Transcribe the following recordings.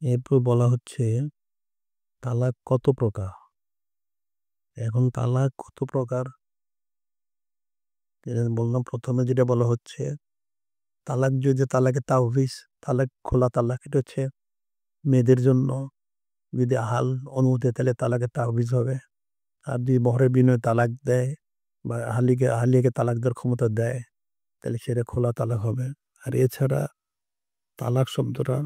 এরপর বলা হচ্ছে তালাক কত প্রকার। এখন তালাক কত প্রকার বললাম, প্রথমে যেটা বলা হচ্ছে তালাক, যদি তালাকে তাওহিজ, তালাক খোলা তালাক, এটা হচ্ছে মেয়েদের জন্য। যদি আহাল অনুমতি তাহলে তালাকে তাওহিজ হবে। আর যদি বহরের বিনিময়ে তালাক দেয় বা আহালিয়াকে তালাক দেওয়ার ক্ষমতা দেয় তাহলে সেটা খোলা তালাক হবে। আর এছাড়া তালাক শব্দটা,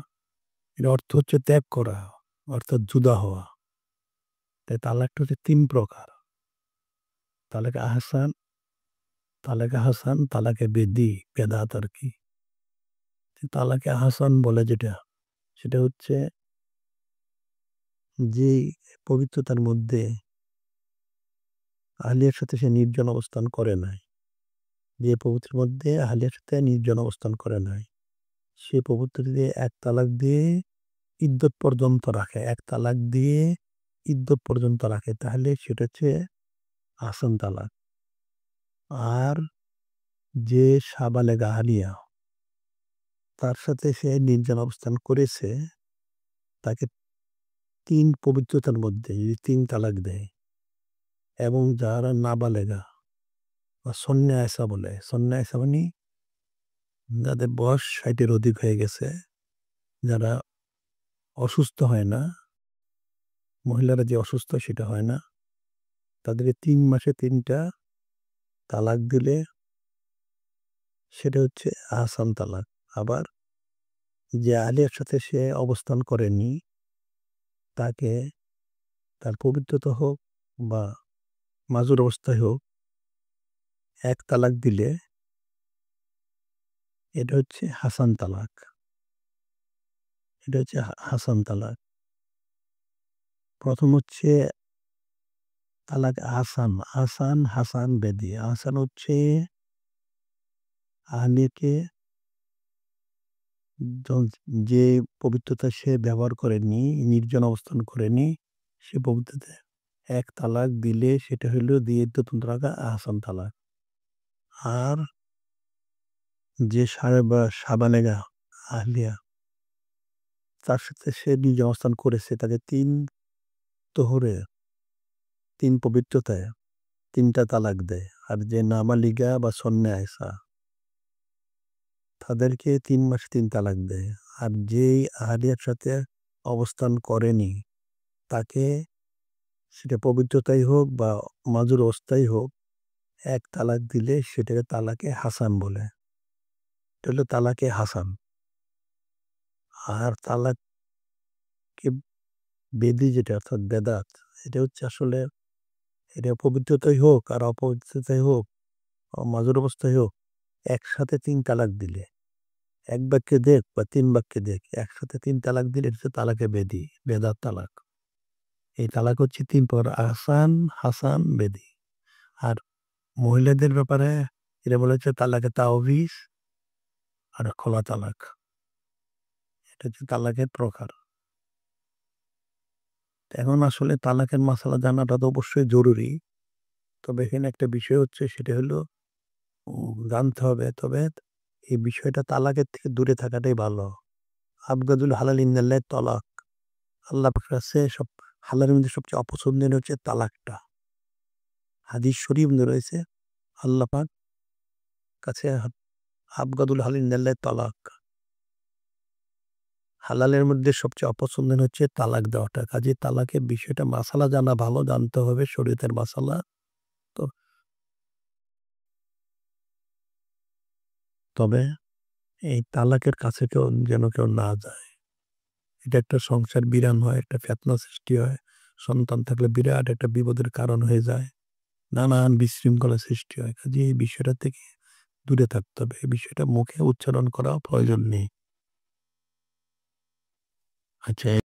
এর অর্থ হচ্ছে ত্যাগ করা, অর্থাৎ জুদা হওয়া। তাই তালাকটা হচ্ছে ৩ প্রকার: তালাকে আহসান, তালাকে হাসান, তালাকে বেদি, বেদাত আর কি। তালাকে আহসান বলে যেটা, সেটা হচ্ছে যে পবিত্রতার মধ্যে আহলিয়ার সাথে সে নির্জন অবস্থান করে নাই, যে পবিত্রের মধ্যে আহলিয়ার সাথে নির্জন অবস্থান করে নাই, সে পবিত্র দিয়ে এক তালাক দিয়ে ইদ্যত পর্যন্ত রাখে, এক তালাক দিয়ে ইদ্যত পর্যন্ত রাখে, তাহলে সেটা হচ্ছে আহসান তালাক। আর যে সাবালেগা আহলিয়া, তার সাথে সে নির্জন অবস্থান করেছে, তাকে ৩ পবিত্রতার মধ্যে যদি ৩ তালাক দেয়, এবং যারা নাবালেগা বা সন্ন্যাসা আয়সা বলে, সন্ন্যাসা আয়সা মানে যাদের বয়স ৬০-এর অধিক হয়ে গেছে, যারা অসুস্থ হয় না, মহিলারা যে অসুস্থ সেটা হয় না, তাদের ৩ মাসে ৩টা তালাক দিলে সেটা হচ্ছে আহসান তালাক। আবার যে আলিয়ার সাথে সে অবস্থান করেনি, তাকে তার পবিত্রতা হোক বা মাজুর অবস্থায় হোক, এক তালাক দিলে এটা হচ্ছে হাসান তালাক। এটা হচ্ছে হাসান তালাক। প্রথম হচ্ছে তালাক আহসান, আহসান, হাসান, বেদি। আহসান হচ্ছে আহলিয়াকে যে পবিত্রতা সে ব্যবহার করেনি, নির্জন অবস্থান করেনি, সে পবিত্রতা এক তালাক দিলে সেটা হইলো দিয়ে ইদ্যত রাখা আহসান তালাক। আর যে সাবালেগা আহলিয়া, তার সাথে সে নির্জন অবস্থান করেছে, তাকে ৩ তোহরে, ৩ পবিত্রতায় ৩টা তালাক দেয়। আর যে নাবালিগা বা সন্ন্যাসা, তাদেরকে ৩ মাসে ৩ তালাক দেয়। আর যেই আহলিয়ার সাথে অবস্থান করেনি, তাকে সেটা পবিত্রতাই হোক বা মাজুর অবস্থাই হোক, এক তালাক দিলে সেটাকে তালাকে হাসান বলে। এটা হলো তালাকে হাসান। আর তালাকে বেদি যেটা, অর্থাৎ বেদাত, এটা হচ্ছে আসলে এটা পবিত্রতাই হোক আর অপবিত্রতাই হোক, মাজুর অবস্থায় হোক, একসাথে ৩ তালাক দিলে, এক বাক্যে দেখ বা ৩ বাক্যে দেখ, একসাথে ৩ তালাক দিলে এটা হচ্ছে তালাকে বেদি, বেদাত তালাক। এই তালাক হচ্ছে ৩ প্রকার: আহসান, হাসান, বেদি। আর মহিলাদের ব্যাপারে এটা বলা হচ্ছে তালাকে তাওবিজ আর খোলা তালাক। এটা হচ্ছে তালাকের প্রকার। এখন আসলে তালাকের মাসালা জানাটা তো অবশ্যই জরুরি। তবে এখানে একটা বিষয় হচ্ছে, সেটা হলো জানতে হবে। তবে এই বিষয়টা তালাকের থেকে দূরে থাকাটাই ভালো। আবগাদুল হালাল ইন্দাল্লাহ তলাক। আল্লাহ পাকের কাছে সব হালালের মধ্যে সবচেয়ে অপছন্দের হচ্ছে তালাকটা। হাদিস শরীফ রয়েছে, আল্লাহ পাক কাছে আবগাদুল হালাল ইন্দাল্লাহ তলাক। হালালের মধ্যে সবচেয়ে অপছন্দের হচ্ছে তালাক দেওয়াটা। কাজে তালাকের বিষয়টা মাসালা জানা ভালো, জানতে হবে শরীয়তের মাসালা। তো তবে এই তালাকের কাছে যেন কেউ না যায়। এটা একটা সংসার বিরান হয়, একটা ফিতনা সৃষ্টি হয়। সন্তান থাকলে বিরাট একটা বিপদের কারণ হয়ে যায়। নানান বিশৃঙ্খলা সৃষ্টি হয়। কাজে এই বিষয়টা থেকে দূরে থাকতে হবে। এই বিষয়টা মুখে উচ্চারণ করা প্রয়োজন নেই। আচ্ছা।